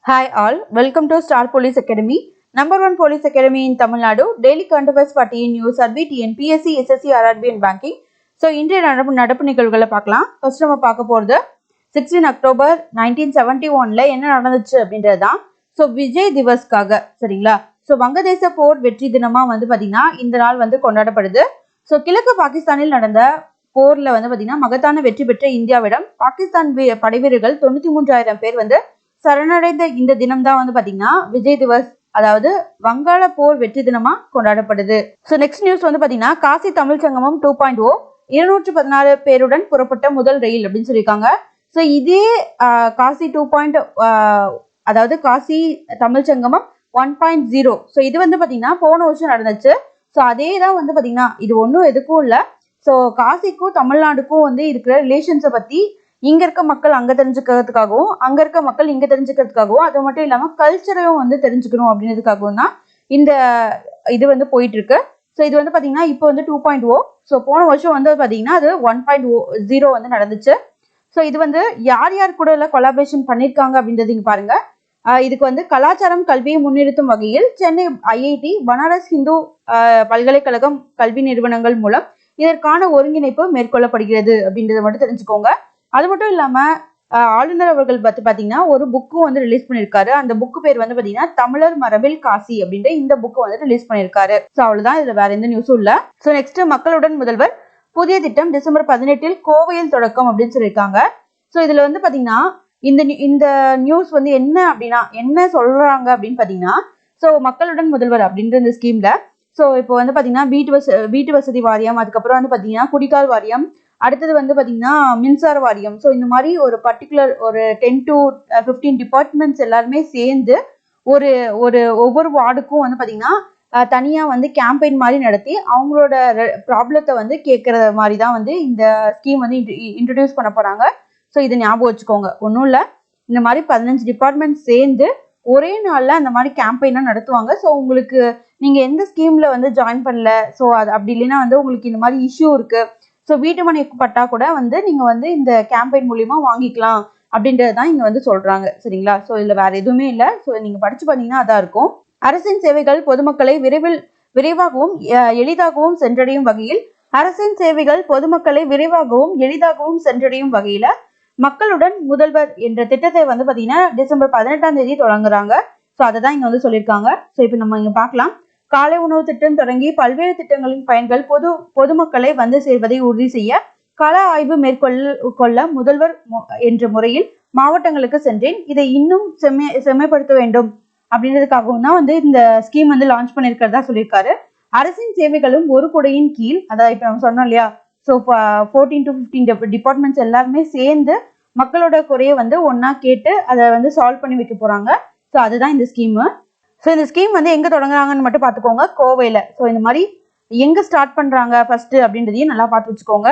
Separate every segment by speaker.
Speaker 1: Hi all, welcome to Star Police Academy, number one police academy in Tamil Nadu, daily current affairs party news, RB, TNPSC, SSC, RRB and banking. So, இன்றைய நடப்பு நிகழ்வுகளை பார்க்கலாம். First நம்ம பார்க்க போறது 16 October 1971ல என்ன நடந்துச்சு அப்படின்றது தான். ஸோ விஜய் திவஸ்க்காக சரிங்களா. ஸோ வங்கதேச போர் வெற்றி தினமா வந்து பாத்தீங்கன்னா இந்த நாள் வந்து கொண்டாடப்படுது. ஸோ கிழக்கு பாகிஸ்தானில் நடந்த போர்ல வந்து பாத்தீங்கன்னா மகத்தான வெற்றி பெற்ற இந்தியாவிடம் பாகிஸ்தான் படைவீரர்கள் 93,000 பேர் வந்து சரணடைந்த இந்த தினம் தான் வந்து பாத்தீங்கன்னா விஜய் திவஸ், அதாவது வங்காள போர் வெற்றி தினமா கொண்டாடப்படுது. ஸோ நெக்ஸ்ட் நியூஸ் வந்து பாத்தீங்கன்னா காசி தமிழ் சங்கமம் 2.0 216 பேருடன் புறப்பட்ட முதல் ரயில் அப்படின்னு சொல்லியிருக்காங்க. ஸோ இதே காசி 2. அதாவது காசி தமிழ் சங்கமம் 1.0. ஸோ இது வந்து பாத்தீங்கன்னா போன வருஷம் நடந்துச்சு. ஸோ அதே தான் வந்து பாத்தீங்கன்னா இது ஒன்றும் எதுக்கும் இல்லை. ஸோ காசிக்கும் தமிழ்நாடுக்கும் வந்து இருக்கிற ரிலேஷன்ஸை பத்தி இங்க இருக்க மக்கள் அங்க தெரிஞ்சுக்கிறதுக்காகவும் அங்க இருக்க மக்கள் இங்க தெரிஞ்சுக்கிறதுக்காகவும் அது மட்டும் இல்லாம கல்ச்சரையும் வந்து தெரிஞ்சுக்கணும் அப்படின்றதுக்காகவும் தான் இந்த இது வந்து போயிட்டு இருக்கு. ஸோ இது வந்து பாத்தீங்கன்னா இப்போ வந்து 2.0. ஸோ போன வருஷம் வந்து பாத்தீங்கன்னா அது 1.0 வந்து நடந்துச்சு. ஸோ இது வந்து யார் யார் கூட எல்லாம் கொலாபரேஷன் பண்ணியிருக்காங்க அப்படின்றது இங்க பாருங்க. இதுக்கு வந்து கலாச்சாரம் கல்வியை முன்னிறுத்தும் வகையில் சென்னை IIT, பனாரஸ் ஹிந்து பல்கலைக்கழகம் கல்வி நிறுவனங்கள் மூலம் இதற்கான ஒருங்கிணைப்பு மேற்கொள்ளப்படுகிறது அப்படின்றத மட்டும் தெரிஞ்சுக்கோங்க. அது மட்டும் இல்லாம ஆளுநர் அவர்கள் பாத்தீங்கன்னா ஒரு புக்கும் வந்து ரிலீஸ் பண்ணிருக்காரு. அந்த புக்கு பேர் வந்து பாத்தீங்கன்னா தமிழர் மரபில் காசி அப்படின்ற இந்த புக்கு வந்து ரிலீஸ் பண்ணிருக்காரு. ஸோ அவ்வளவுதான், இதுல வேற எந்த நியூஸும் இல்ல. ஸோ நெக்ஸ்ட் மக்களுடன் முதல்வர் புதிய திட்டம் டிசம்பர் 18 கோவையில் தொடக்கம் அப்படின்னு சொல்லியிருக்காங்க. ஸோ இதுல வந்து பாத்தீங்கன்னா இந்த நியூஸ் வந்து என்ன அப்படின்னா என்ன சொல்றாங்க அப்படின்னு பாத்தீங்கன்னா, ஸோ மக்களுடன் முதல்வர் அப்படின்ற இந்த ஸ்கீம்ல ஸோ இப்போ வந்து பாத்தீங்கன்னா வீட்டு வசதி வாரியம், அதுக்கப்புறம் வந்து பாத்தீங்கன்னா குடிகால் வாரியம், அடுத்தது வந்து பாத்தீங்கன்னா மின்சார வாரியம். ஸோ இந்த மாதிரி ஒரு பர்டிகுலர் ஒரு 10 to 15 டிபார்ட்மெண்ட்ஸ் எல்லாருமே சேர்ந்து ஒவ்வொரு வார்டுக்கும் வந்து பாத்தீங்கன்னா தனியா வந்து கேம்பெயின் மாதிரி நடத்தி அவங்களோட ப்ராப்ளத்தை வந்து கேட்கற மாதிரி தான் வந்து இந்த ஸ்கீம் வந்து இன்ட்ரடியூஸ் பண்ண போறாங்க. ஸோ இதை ஞாபகம் வச்சுக்கோங்க. ஒன்றும் இல்லை, இந்த மாதிரி 15 டிபார்ட்மெண்ட் சேர்ந்து ஒரே நாள்ல அந்த மாதிரி கேம்பெயினாக நடத்துவாங்க. ஸோ உங்களுக்கு நீங்க எந்த ஸ்கீம்ல வந்து ஜாயின் பண்ணல, ஸோ அது அப்படி இல்லைன்னா வந்து உங்களுக்கு இந்த மாதிரி இஷ்யூ இருக்கு, ஸோ வீட்டு மனை பட்டா கூட வந்து நீங்க வந்து இந்த கேம்பெயின் மூலியமா வாங்கிக்கலாம் அப்படின்றது தான் இங்க வந்து சொல்றாங்க சரிங்களா. ஸோ இதுல வேற எதுவுமே இல்லை. ஸோ நீங்க படிச்சு பார்த்தீங்கன்னா அதான் இருக்கும். அரசின் சேவைகள் பொதுமக்களை விரைவாகவும் எளிதாகவும் சென்றடையும் வகையில் அரசின் சேவைகள் பொதுமக்களை விரைவாகவும் எளிதாகவும் சென்றடையும் வகையில மக்களுடன் முதல்வர் என்ற திட்டத்தை வந்து பாத்தீங்கன்னா டிசம்பர் 18 தொடங்குறாங்க. ஸோ அதை தான் இங்க வந்து சொல்லியிருக்காங்க. ஸோ இப்போ நம்ம இங்க பார்க்கலாம். காலை உணவு திட்டம் தொடங்கி பல்வேறு திட்டங்களின் பயன்கள் பொதுமக்களை வந்து சேர்வதை உறுதி செய்ய கள ஆய்வு மேற்கொள்ள முதல்வர் என்ற முறையில் மாவட்டங்களுக்கு சென்றேன். இதை இன்னும் செம்மைப்படுத்த வேண்டும் அப்படின்றதுக்காகவும் தான் வந்து இந்த ஸ்கீம் வந்து லான்ச் பண்ணிருக்கிறதா சொல்லியிருக்காரு. அரசின் சேவைகளும் ஒரு குடையின் கீழ், அதாவது இப்ப நம்ம சொன்னோம் இல்லையா, ஸோ 14 to 15 டிபார்ட்மெண்ட்ஸ் எல்லாருமே சேர்ந்து மக்களோட குறைய வந்து ஒன்னா கேட்டு அதை வந்து சால்வ் பண்ணி வைக்க போறாங்க. ஸோ அதுதான் இந்த ஸ்கீமு. ஸோ இந்த ஸ்கீம் வந்து எங்க தொடங்குறாங்கன்னு மட்டும் பார்த்துக்கோங்க, கோவையில. ஸோ இந்த மாதிரி எங்க ஸ்டார்ட் பண்றாங்க ஃபர்ஸ்ட் அப்படின்றதையும் நல்லா பார்த்து வச்சுக்கோங்க.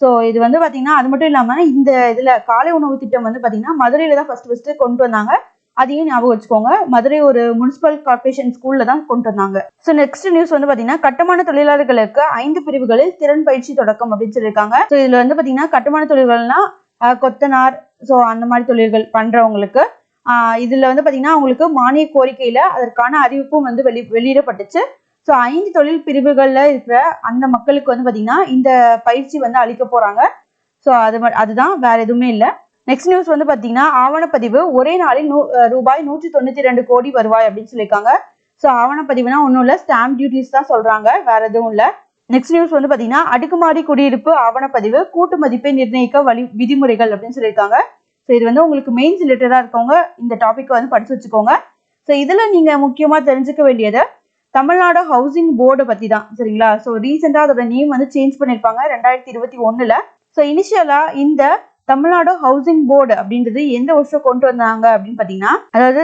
Speaker 1: ஸோ இது வந்து பாத்தீங்கன்னா அது மட்டும் இல்லாம இந்த இதுல காலை உணவு திட்டம் வந்து பாத்தீங்கன்னா மதுரையில தான் ஃபர்ஸ்ட் கொண்டு வந்தாங்க. அதையும் ஞாபகம் வச்சுக்கோங்க. மதுரை ஒரு முனிசிபல் கார்பரேஷன் ஸ்கூல்ல தான் கொண்டு வந்தாங்க. ஸோ நெக்ஸ்ட் நியூஸ் வந்து பாத்தீங்கன்னா கட்டுமான தொழிலாளர்களுக்கு 5 பிரிவுகளில் திறன் பயிற்சி தொடக்கம் அப்படின்னு சொல்லியிருக்காங்க. ஸோ இதுல வந்து பாத்தீங்கன்னா கட்டுமான தொழில்கள்னா கொத்தனார், ஸோ அந்த மாதிரி தொழில்கள் பண்றவங்களுக்கு இதுல வந்து பாத்தீங்கன்னா அவங்களுக்கு மானிய கோரிக்கையில அதற்கான அறிவிப்பும் வந்து வெளியிடப்பட்டுச்சு. ஸோ 5 தொழில் பிரிவுகள்ல இருக்கிற அந்த மக்களுக்கு வந்து பாத்தீங்கன்னா இந்த பயிற்சி வந்து அளிக்க போறாங்க. ஸோ அதுதான், வேற எதுவுமே இல்லை. நெக்ஸ்ட் நியூஸ் வந்து பாத்தீங்கன்னா ஆவணப்பதிவு ஒரே நாளில் ரூபாய் 192 கோடி வருவாய் அப்படின்னு சொல்லியிருக்காங்க. ஸோ ஆவணப்பதிவுனா ஒன்றும் இல்லை, ஸ்டாம்ப் டியூட்டிஸ் தான் சொல்றாங்க, வேற எதுவும் இல்லை. நெக்ஸ்ட் நியூஸ் வந்து பாத்தீங்கன்னா அடுக்குமாடி குடியிருப்பு ஆவணப்பதிவு கூட்டு மதிப்பை நிர்ணயிக்க விதிமுறைகள் அப்படின்னு சொல்லியிருக்காங்க. ஸோ இது வந்து உங்களுக்கு மெயின்ஸ் ரிலேட்டடா இருக்கவங்க இந்த டாபிக் வந்து படிச்சு வச்சுக்கோங்க. ஸோ இதுல நீங்க முக்கியமா தெரிஞ்சுக்க வேண்டியது தமிழ்நாடு ஹவுசிங் போர்டு பத்தி தான் சரிங்களா. ஸோ ரீசெண்டா அதோட நேம் வந்து சேஞ்ச் பண்ணிருப்பாங்க 2021ல. ஸோ இனிஷியலா இந்த தமிழ்நாடு ஹவுசிங் போர்டு அப்படின்றது எந்த வருஷம் கொண்டு வந்தாங்க அப்படின்னு பாத்தீங்கன்னா, அதாவது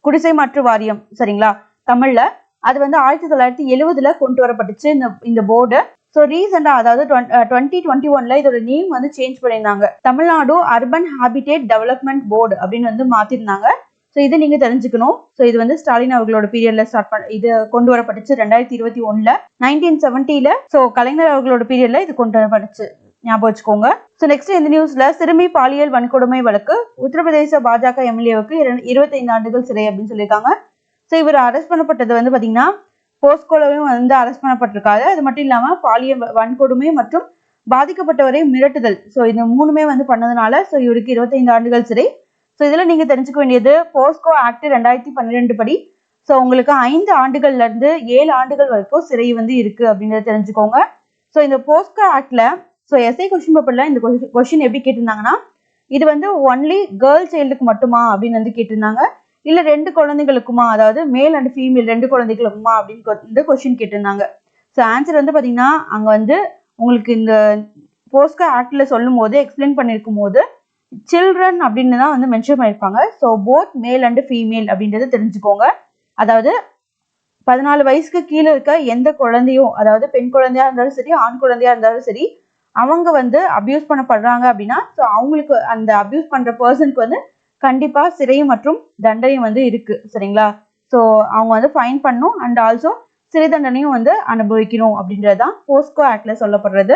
Speaker 1: குடிசை மாற்று வாரியம் சரிங்களா தமிழ்ல, அது வந்து 1970ல கொண்டு வரப்பட்டுச்சு இந்த போர்டு. ஸோ ரீசெண்டா அதாவது 2021ல இதோட நேம் வந்து சேஞ்ச் பண்ணியிருந்தாங்க, Tamil Nadu urban habitat development board அப்படின்னு வந்து மாத்திருந்தாங்க. ஸோ இதை நீங்க தெரிஞ்சுக்கணும். ஸோ இது வந்து ஸ்டாலின் அவர்களோட பீரியட்ல இது கொண்டு வரப்பட்டுச்சு 2021ல. 1970ல ஸோ கலைஞர் அவர்களோட பீரியட்ல இது கொண்டு வரப்பட்டுச்சு. ஞாபகம் வச்சுக்கோங்க. ஸோ நெக்ஸ்ட் இந்த நியூஸ்ல சிறுமி பாலியல் வன்கொடுமை வழக்கு உத்தரப்பிரதேச பாஜக எம்எல்ஏவுக்கு 25 ஆண்டுகள் சிறை அப்படின்னு சொல்லியிருக்காங்க. ஸோ இவர் அரெஸ்ட் பண்ணப்பட்டது வந்து பார்த்தீங்கன்னா போஸ்கோலவும் வந்து அரெஸ்ட் பண்ணப்பட்டிருக்காரு. அது மட்டும் இல்லாமல் பாலியல் வன்கொடுமை மற்றும் பாதிக்கப்பட்டவரை மிரட்டுதல், ஸோ இந்த மூணுமே வந்து பண்ணதுனால ஸோ இவருக்கு 25 ஆண்டுகள் சிறை. ஸோ இதில் நீங்கள் தெரிஞ்சுக்க வேண்டியது போஸ்கோ ஆக்ட் 2012 படி ஸோ உங்களுக்கு 5 ஆண்டுகள்ல இருந்து 7 ஆண்டுகள் வரைக்கும் சிறை வந்து இருக்கு அப்படின்றத தெரிஞ்சுக்கோங்க. ஸோ இந்த போஸ்கோ ஆக்ட்ல ஸோ எஸ்ஐ கொஸ்டின் பேப்பர்ல இந்த கொஸ்டின் எப்படி கேட்டிருந்தாங்கன்னா, இது வந்து ஒன்லி கேர்ள் சைல்டுக்கு மட்டுமா அப்படின்னு வந்து கேட்டிருந்தாங்க, இல்ல 2 குழந்தைகளுக்குமா, அதாவது மேல் அண்ட் ஃபீமேல் 2 குழந்தைகளுக்குமா அப்படின்னு வந்து கொஸ்டின் கேட்டிருந்தாங்க. ஸோ ஆன்சர் வந்து பாத்தீங்கன்னா அங்க வந்து உங்களுக்கு இந்த போஸ்கோ ஆக்ட்ல சொல்லும் போது எக்ஸ்பிளைன் பண்ணிருக்கும் போது சில்ட்ரன் அப்படின்னு தான் வந்து மென்ஷன் பண்ணியிருப்பாங்க. So both male and female அப்படின்றத தெரிஞ்சுக்கோங்க. அதாவது 14 வயசுக்கு கீழே இருக்க எந்த குழந்தையும், அதாவது பெண் குழந்தையா இருந்தாலும் சரி ஆண் குழந்தையா இருந்தாலும் சரி, அவங்க வந்து அபியூஸ் பண்ணப்படுறாங்க அப்படின்னா ஸோ அவங்களுக்கு அந்த அபியூஸ் பண்ற பர்சனுக்கு வந்து கண்டிப்பா சிறை மற்றும் தண்டனை வந்து இருக்கு. சரிங்களா? ஸோ அவங்க வந்து ஃபைன் பண்ணும் அண்ட் ஆல்சோ சிறை தண்டனையும் வந்து அனுபவிக்கணும் அப்படின்றதுதான் போஸ்கோ ஆக்ட்ல சொல்லப்படுறது.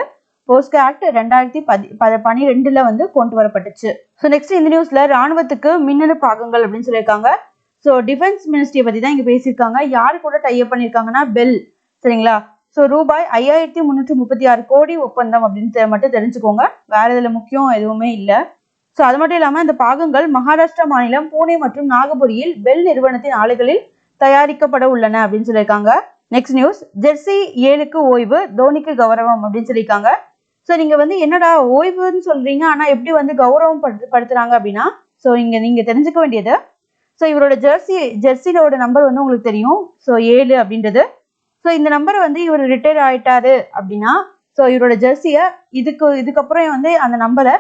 Speaker 1: போஸ்கோ ஆக்ட் 2012 வந்து கொண்டு வரப்பட்டுச்சு. ஸோ நெக்ஸ்ட் இந்த நியூஸ்ல ராணுவத்துக்கு மின்னணு பாகங்கள் அப்படின்னு சொல்லியிருக்காங்க. ஸோ டிஃபென்ஸ் மினிஸ்ட்ரியை பத்தி தான் இங்க பேசியிருக்காங்க. யாரு கூட டைப் பண்ணியிருக்காங்கன்னா பெல். சரிங்களா? ஸோ ரூபாய் 5336 கோடி ஒப்பந்தம் அப்படின்னு மட்டும் தெரிஞ்சுக்கோங்க. வேற இதுல முக்கியம் எதுவுமே இல்லை. ஸோ அது மட்டும் இல்லாம இந்த பாகங்கள் மகாராஷ்டிரா மாநிலம் பூனே மற்றும் நாகபுரியில் பெல் நிறுவனத்தின் ஆலைகளில் தயாரிக்கப்பட உள்ளன அப்படின்னு சொல்லியிருக்காங்க. நெக்ஸ்ட் நியூஸ், ஜெர்சி 7க்கு ஓய்வு, தோனிக்கு கௌரவம் அப்படின்னு சொல்லியிருக்காங்க. ஸோ நீங்க வந்து என்னடா ஓய்வுன்னு சொல்றீங்க, ஆனா எப்படி வந்து கௌரவம் படுத்துறாங்க அப்படின்னா, ஸோ நீங்க தெரிஞ்சுக்க வேண்டியது, ஸோ இவரோட ஜெர்சியோட நம்பர் வந்து உங்களுக்கு தெரியும். ஸோ 7 அப்படின்றது. ஸோ இந்த நம்பரை வந்து இவர் ரிட்டையர் ஆயிட்டாரு அப்படின்னா ஸோ இவரோட ஜெர்சியை இதுக்கப்புறம் வந்து அந்த நம்பரை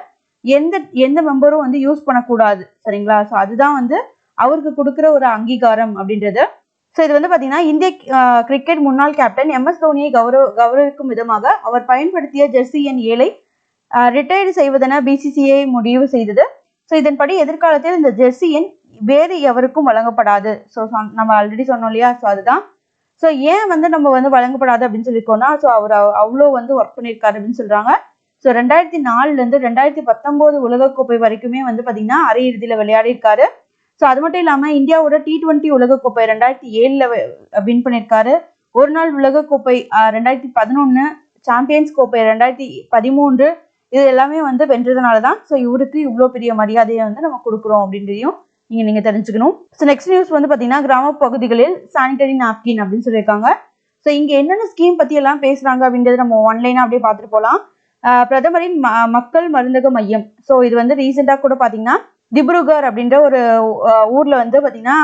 Speaker 1: எந்த மெம்பரும் வந்து யூஸ் பண்ணக்கூடாது. சரிங்களா? ஸோ அதுதான் வந்து அவருக்கு கொடுக்குற ஒரு அங்கீகாரம் அப்படின்றது. ஸோ இது வந்து பார்த்தீங்கன்னா இந்திய கிரிக்கெட் முன்னாள் கேப்டன் MS தோனியை கௌரவிக்கும் விதமாக அவர் பயன்படுத்திய ஜெர்சி எண் 7ஐ ரிட்டையர் செய்வதென BCCI முடிவு செய்தது. ஸோ இதன்படி எதிர்காலத்தில் இந்த ஜெர்சி எண் வேறு எவருக்கும் வழங்கப்படாது. ஸோ நம்ம ஆல்ரெடி சொன்னோம் இல்லையா? ஸோ அதுதான். ஸோ ஏன் வந்து நம்ம வந்து வழங்கப்படாது அப்படின்னு சொல்லியிருக்கோம்னா, ஸோ அவர் அவ்வளோ வந்து ஒர்க் பண்ணியிருக்காரு அப்படின்னு சொல்றாங்க. ஸோ 2004 இருந்து 2019 உலகக்கோப்பை வரைக்குமே வந்து பார்த்தீங்கன்னா அரையிறுதியில் விளையாடி இருக்காரு. ஸோ அது மட்டும் இல்லாமல் இந்தியாவோட T20 உலகக்கோப்பை 2007 வின் பண்ணியிருக்காரு. ஒரு நாள் உலகக்கோப்பை 2011, சாம்பியன்ஸ் கோப்பை 2013, இது எல்லாமே வந்து வென்றதுனால தான் ஸோ இவருக்கு இவ்வளோ பெரிய மரியாதையை வந்து நம்ம கொடுக்குறோம் அப்படின்றதையும் நீங்க தெரிஞ்சுக்கணும். ஸோ நெக்ஸ்ட் நியூஸ் வந்து பார்த்தீங்கன்னா கிராம பகுதிகளில் சானிடரி நாப்கின் அப்படின்னு சொல்லியிருக்காங்க. ஸோ இங்க என்னென்ன ஸ்கீம் பத்தி எல்லாம் பேசுறாங்க அப்படின்றது நம்ம ஆன்லைனா அப்படியே பார்த்துட்டு போகலாம். பிரதமரின் மக்கள் மருந்தக மையம். ஸோ இது வந்து ரீசெண்டாக கூட பார்த்தீங்கன்னா திப்ருகர் அப்படின்ற ஒரு ஊர்ல வந்து பார்த்தீங்கன்னா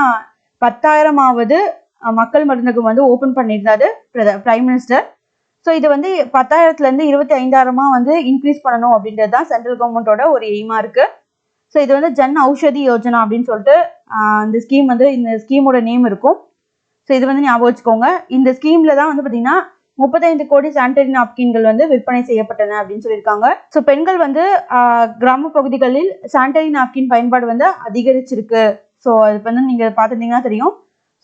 Speaker 1: 10,000வது மக்கள் மருந்தகம் வந்து ஓபன் பண்ணியிருந்தாரு பிரைம் மினிஸ்டர். ஸோ இது வந்து 10,000லேருந்து 25,000 வந்து இன்க்ரீஸ் பண்ணணும் அப்படின்றது தான் சென்ட்ரல் கவர்மெண்டோட ஒரு எய்மா இருக்கு. ஸோ இது வந்து ஜன் ஔஷதி யோஜனா அப்படின்னு சொல்லிட்டு இந்த ஸ்கீம் வந்து இந்த ஸ்கீமோட நேம் இருக்கும். ஸோ இது வந்து ஞாபகம் வச்சுக்கோங்க. இந்த ஸ்கீம்ல தான் வந்து பார்த்தீங்கன்னா 35 கோடி சானிடரி நாப்கின்கள் வந்து விற்பனை செய்யப்பட்டன அப்படின்னு சொல்லியிருக்காங்க. ஸோ பெண்கள் வந்து கிராம பகுதிகளில் சானிடரி நாப்கின் பயன்பாடு வந்து அதிகரிச்சிருக்கு. ஸோ அது வந்து நீங்க பார்த்துட்டீங்கன்னா தெரியும்.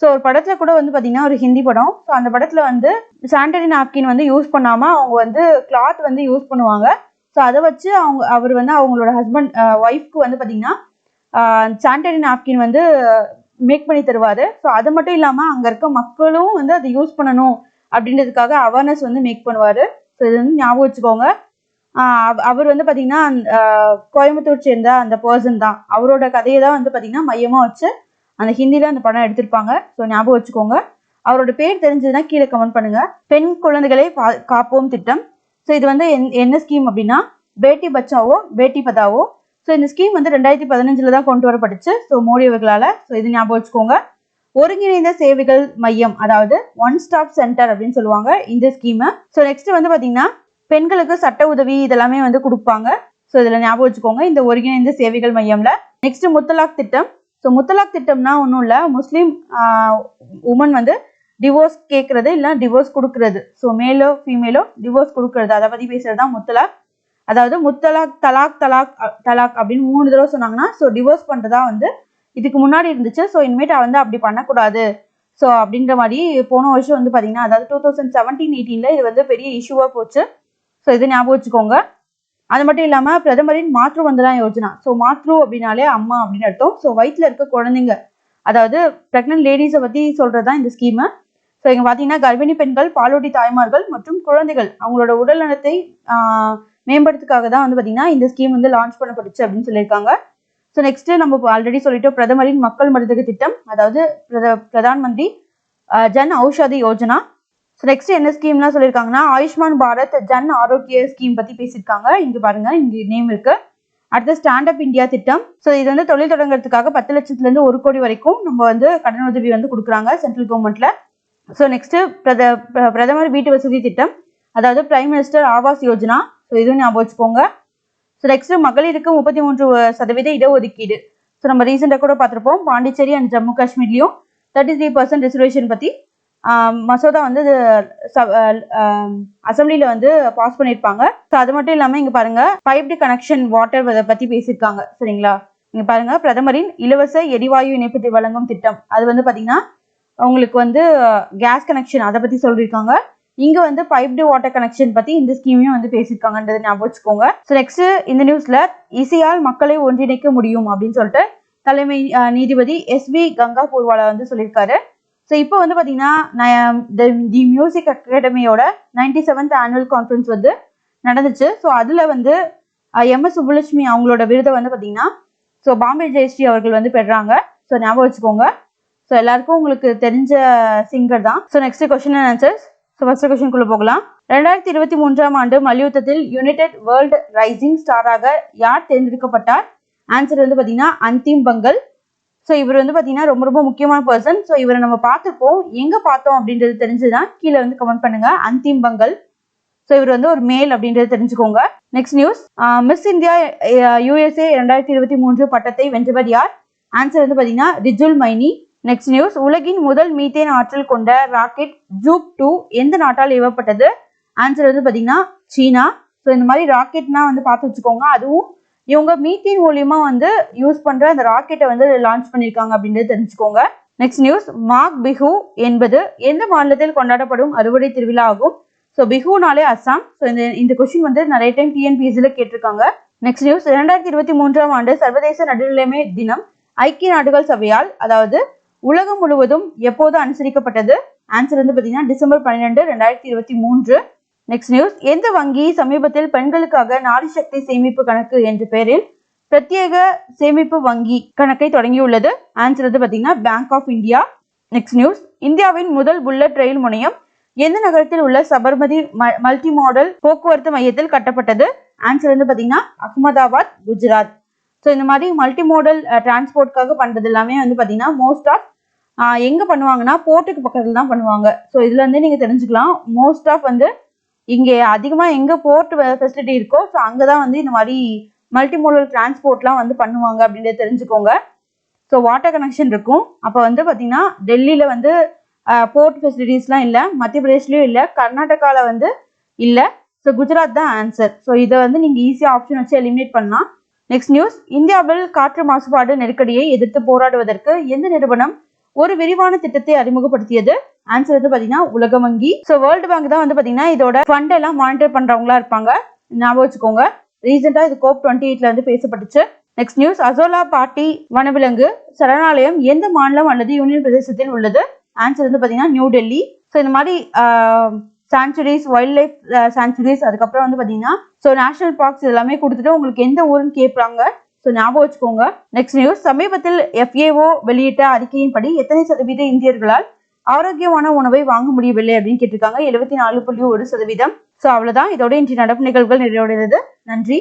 Speaker 1: ஸோ ஒரு படத்துல கூட வந்து பார்த்தீங்கன்னா ஒரு ஹிந்தி படம். ஸோ அந்த படத்துல வந்து சானிடரி நாப்கின் வந்து யூஸ் பண்ணாம அவங்க வந்து கிளாத் வந்து யூஸ் பண்ணுவாங்க. ஸோ அதை வச்சு அவர் வந்து அவங்களோட ஹஸ்பண்ட் ஒய்ஃப்க்கு வந்து பார்த்தீங்கன்னா சானிடரி நாப்கின் வந்து மேக் பண்ணி தருவாரு. ஸோ அது மட்டும் இல்லாமல் அங்கே இருக்க மக்களும் வந்து அதை யூஸ் பண்ணணும் அப்படின்றதுக்காக அவேர்னஸ் வந்து மேக் பண்ணுவார். ஸோ இது வந்து ஞாபகம் வச்சுக்கோங்க. அவர் வந்து பார்த்தீங்கன்னா கோயம்புத்தூர் சேர்ந்த அந்த பர்சன் தான். அவரோட கதையை தான் வந்து பார்த்தீங்கன்னா மையமாக வச்சு அந்த ஹிந்தியில் அந்த படம் எடுத்திருப்பாங்க. ஸோ ஞாபகம் வச்சுக்கோங்க. அவரோட பேர் தெரிஞ்சதுன்னா கீழே கமெண்ட் பண்ணுங்க. பெண் குழந்தைகளை காப்போம் திட்டம். ஸோ இது வந்து என்ன ஸ்கீம் அப்படின்னா பேட்டி பச்சாவோ பேட்டி பதாவோ. ஸோ இந்த ஸ்கீம் வந்து 2015 தான் கொண்டு வரப்பட்டுச்சு. ஸோ மோடி அவர்களால். ஸோ இது ஞாபகம் வச்சுக்கோங்க. ஒருங்கிணைந்த சேவைகள் மையம், அதாவது ஒன் ஸ்டாப் சென்டர் அப்படின்னு சொல்லுவாங்க இந்த ஸ்கீமை. ஸோ நெக்ஸ்ட் வந்து பார்த்தீங்கன்னா பெண்களுக்கு சட்ட உதவி இதெல்லாமே வந்து கொடுப்பாங்க. ஸோ இதில் ஞாபகம் வச்சுக்கோங்க இந்த ஒருங்கிணைந்த சேவைகள் மையம்ல. நெக்ஸ்ட் முத்தலாக் திட்டம். ஸோ முத்தலாக் திட்டம்னா ஒன்றும் இல்லை, முஸ்லீம் உமன் வந்து டிவோர்ஸ் கேட்கறது இல்லை டிவோர்ஸ் கொடுக்கறது. ஸோ மேலோ ஃபீமேலோ டிவோர்ஸ் கொடுக்கறது, அதை பற்றி பேசுறது தான் முத்தலாக். அதாவது முத்தலாக் தலாக் தலாக் தலாக் அப்படின்னு 3 தடவை சொன்னாங்கன்னா ஸோ டிவோர்ஸ் பண்ணுறதா வந்து இதுக்கு முன்னாடி இருந்துச்சு. ஸோ இனிமேட்டு வந்து அப்படி பண்ணக்கூடாது ஸோ அப்படின்ற மாதிரி போன வருஷம் வந்து பார்த்தீங்கன்னா அதாவது 2017-18 இது வந்து பெரிய இஷ்யூவாக போச்சு. ஸோ இது ஞாபகம் வச்சுக்கோங்க. அது மட்டும் இல்லாமல் பிரதமரின் மாற்று வந்தனா யோஜனா. ஸோ மாற்று அப்படின்னாலே அம்மா அப்படின்னு அர்த்தம். ஸோ வயிற்றில் இருக்க குழந்தைங்க, அதாவது ப்ரெக்னென்ட் லேடிஸை பற்றி சொல்கிறது தான் இந்த ஸ்கீமு. ஸோ இங்கே பார்த்தீங்கன்னா கர்ப்பிணி பெண்கள், பாலூட்டி தாய்மார்கள் மற்றும் குழந்தைகள் அவங்களோட உடல் நலத்தை மேம்படுத்துக்காக தான் வந்து பார்த்தீங்கன்னா இந்த ஸ்கீம் வந்து லான்ச் பண்ணப்பட்டுச்சு அப்படின்னு சொல்லியிருக்காங்க. ஸோ நெக்ஸ்ட் நம்ம ஆல்ரெடி சொல்லிட்டோம், பிரதமரின் மக்கள் மருந்தக திட்டம், அதாவது பிரதான் மந்திரி ஜன் ஔஷதி யோஜனா. ஸோ நெக்ஸ்ட் என்ன ஸ்கீம்லாம் சொல்லியிருக்காங்கன்னா ஆயுஷ்மான் பாரத் ஜன் ஆரோக்கிய ஸ்கீம் பற்றி பேசியிருக்காங்க. இங்கே பாருங்க, இங்கே நேம் இருக்கு. அடுத்து ஸ்டாண்ட் அப் இந்தியா திட்டம். ஸோ இது வந்து தொழில் தொடங்குறதுக்காக 10 லட்சத்துலேருந்து 1 கோடி வரைக்கும் நம்ம வந்து கடன் உதவி வந்து கொடுக்குறாங்க சென்ட்ரல் கவர்மெண்ட்ல. ஸோ நெக்ஸ்ட் பிரதமர் வீட்டு வசதி திட்டம், அதாவது prime minister Awas Yojana. So இதுவும் ஞாபகம் வச்சுக்கோங்க. ஸோ நெக்ஸ்ட் மகளிருக்கு 33% இடஒதுக்கீடு. ஸோ நம்ம ரீசெண்டாக கூட பார்த்துருப்போம், பாண்டிச்சேரி அண்ட் ஜம்மு காஷ்மீர்லையும் 33% ரிசர்வேஷன் பற்றி மசோதா வந்து அசம்பிளியில் வந்து பாஸ் பண்ணியிருப்பாங்க. ஸோ அது மட்டும் இல்லாமல் இங்கே பாருங்க, பைப்டு கனெக்ஷன் வாட்டர் பற்றி பேசியிருக்காங்க. சரிங்களா, இங்கே பாருங்க, பிரதமரின் இலவச எரிவாயு இணைப்பு வழங்கும் திட்டம், அது வந்து பார்த்தீங்கன்னா உங்களுக்கு வந்து கேஸ் கனெக்ஷன் அதை பற்றி சொல்லியிருக்காங்க. இங்கே வந்து பைப்டு வாட்டர் கனெக்ஷன் பற்றி இந்த ஸ்கீமையும் வந்து பேசியிருக்காங்கன்றது ஞாபகம் வச்சுக்கோங்க. ஸோ நெக்ஸ்ட் இந்த நியூஸில் இசையால் மக்களை ஒன்றிணைக்க முடியும் அப்படின்னு சொல்லிட்டு தலைமை நீதிபதி SV கங்கா பூர்வாலா வந்து சொல்லியிருக்காரு. ஸோ இப்போ வந்து பார்த்தீங்கன்னா தி மியூசிக் அகாடமியோட 97th ஆனுவல் கான்ஃபரன்ஸ் வந்து நடந்துச்சு. ஸோ அதில் வந்து MS சுப்புலட்சுமி அவங்களோட விருதை வந்து பார்த்தீங்கன்னா ஸோ பாம்பே ஜெயஸ்ரீ அவர்கள் வந்து பெறாங்க. ஸோ ஞாபகம் வச்சுக்கோங்க. ஸோ எல்லாருக்கும் உங்களுக்கு தெரிஞ்ச சிங்கர் தான். So next question and answers. So first கொஸ்டின்குள்ளே போகலாம். 2023ஆம் ஆண்டு மல்யுத்தத்தில் யுனைடெட் வேர்ல்டு ரைசிங் ஸ்டாராக யார் தேர்ந்தெடுக்கப்பட்டார்? ஆன்சர் வந்து பார்த்தீங்கன்னா அந்திம் பங்கல். ஸோ இவர் வந்து பார்த்தீங்கன்னா ரொம்ப ரொம்ப முக்கியமான பர்சன். ஸோ இவரை நம்ம பார்த்துருப்போம், எங்கே பார்த்தோம் அப்படின்றது தெரிஞ்சுதான் கீழே வந்து கமெண்ட் பண்ணுங்க. அந்திம் பங்கல். ஸோ இவர் வந்து ஒரு மேல் அப்படின்றது தெரிஞ்சுக்கோங்க. Next news, miss India USA 2023 பட்டத்தை வென்றவர் யார்? ஆன்சர் வந்து பார்த்தீங்கன்னா ரிஜுல் மைனி. நெக்ஸ்ட் நியூஸ், உலகின் முதல் மீத்தேன் ஆற்றல் கொண்ட ராக்கெட் ஜூக் 2 எந்த நாட்டால் ஏவப்பட்டது? ஆன்சர் வந்து பார்த்தீங்கன்னா சீனா. ஸோ இந்த மாதிரி ராக்கெட்னா வந்து பார்த்து வச்சுக்கோங்க. அதுவும் இவங்க மீத்தேன் மூலியமா வந்து யூஸ் பண்ற அந்த ராக்கெட்டை வந்து லான்ச் பண்ணியிருக்காங்க அப்படின்றது தெரிஞ்சுக்கோங்க. நெக்ஸ்ட் நியூஸ், மாக் பிஹு என்பது எந்த மாநிலத்தில் கொண்டாடப்படும் அறுவடை திருவிழா ஆகும்? ஸோ பிஹுனாலே அஸ்ஸாம். ஸோ இந்த கொஸ்டின் வந்து நிறைய டைம் TNPSCல கேட்டிருக்காங்க. நெக்ஸ்ட் நியூஸ், 2023ஆம் ஆண்டு சர்வதேச நடுநிலைமை தினம் ஐக்கிய நாடுகள் சபையால், அதாவது உலகம் முழுவதும் எப்போது அனுசரிக்கப்பட்டது? ஆன்சர் வந்து பார்த்தீங்கன்னா டிசம்பர் 12, 2023. நெக்ஸ்ட் நியூஸ், எந்த வங்கி சமீபத்தில் பெண்களுக்காக நாரி சக்தி சேமிப்பு கணக்கு என்ற பெயரில் பிரத்யேக சேமிப்பு வங்கி கணக்கை தொடங்கியுள்ளது? ஆன்சர் வந்து பார்த்தீங்கன்னா Bank of India. Next news, இந்தியாவின் முதல் புல்லட் ரயில் முனையம் எந்த நகரத்தில் உள்ள சபர்மதி மல்டி மாடல் போக்குவரத்து மையத்தில் கட்டப்பட்டது? ஆன்சர் வந்து பார்த்தீங்கன்னா அகமதாபாத், குஜராத். ஸோ இந்த மாதிரி மல்டி மாடல் டிரான்ஸ்போர்ட்காக பண்ணுறது எல்லாமே வந்து பார்த்தீங்கன்னா மோஸ்ட் ஆஃப் எங்கே பண்ணுவாங்கன்னா போர்ட்டுக்கு பக்கத்தில் தான் பண்ணுவாங்க. ஸோ இதுல இருந்தே நீங்கள் தெரிஞ்சுக்கலாம், மோஸ்ட் ஆஃப் வந்து இங்கே அதிகமாக எங்கே போர்ட் ஃபெசிலிட்டி இருக்கோ ஸோ அங்கே தான் வந்து இந்த மாதிரி மல்டி மோடல் டிரான்ஸ்போர்ட்லாம் வந்து பண்ணுவாங்க அப்படின்றத தெரிஞ்சுக்கோங்க. ஸோ வாட்டர் கனெக்ஷன் இருக்கும். அப்போ வந்து பார்த்தீங்கன்னா டெல்லியில் வந்து போர்ட் ஃபெசிலிட்டிஸ்லாம் இல்லை, மத்திய பிரதேஷ்லேயும் இல்லை, கர்நாடகாவில் வந்து இல்லை. ஸோ குஜராத் தான் ஆன்சர். ஸோ இதை வந்து நீங்கள் ஈஸியாக ஆப்ஷன் வச்சு எலிமினேட் பண்ணலாம். நெக்ஸ்ட் நியூஸ், இந்தியாவில் காற்று மாசுபாடு நெருக்கடியை எதிர்த்து போராடுவதற்கு எந்த நிறுவனம் ஒரு விரிவான திட்டத்தை அறிமுகப்படுத்தியது? ஆன்சர் வந்து பார்த்தீங்கன்னா உலக வங்கி. ஸோ வேர்ல்டு பேங்க் தான் வந்து பார்த்தீங்கன்னா இதோட ஃபண்ட் எல்லாம் மானிட்டர் பண்ணுறவங்களா இருப்பாங்க, ஞாபகம் வச்சுக்கோங்க. ரீசெண்டாக இது COP 28ல வந்து பேசப்பட்டுச்சு. நெக்ஸ்ட் நியூஸ், அசோலா பாட்டி வனவிலங்கு சரணாலயம் எந்த மாநிலம் அல்லது யூனியன் பிரதேசத்தில் உள்ளது? ஆன்சர் வந்து பார்த்தீங்கன்னா நியூ டெல்லி. ஸோ இந்த மாதிரி சான்ச்சுரிஸ், வைல்ட் லைஃப் சான்ச்சுரிஸ், அதுக்கப்புறம் வந்து பார்த்தீங்கன்னா ஸோ நேஷனல் பார்க்ஸ் எல்லாமே கொடுத்துட்டு உங்களுக்கு எந்த ஊருன்னு கேட்பாங்க. ஸோ ஞாபகம் வச்சுக்கோங்க. நெக்ஸ்ட் நியூஸ், சமீபத்தில் FAO வெளியிட்ட அறிக்கையின்படி எத்தனை சதவீத இந்தியர்களால் ஆரோக்கியமான உணவை வாங்க முடியவில்லை அப்படின்னு கேட்டிருக்காங்க. 74.1%. ஸோ அவ்வளோதான், இதோட இன்றைய நடப்பு நிகழ்வுகள் நிறைவடைகிறது. நன்றி.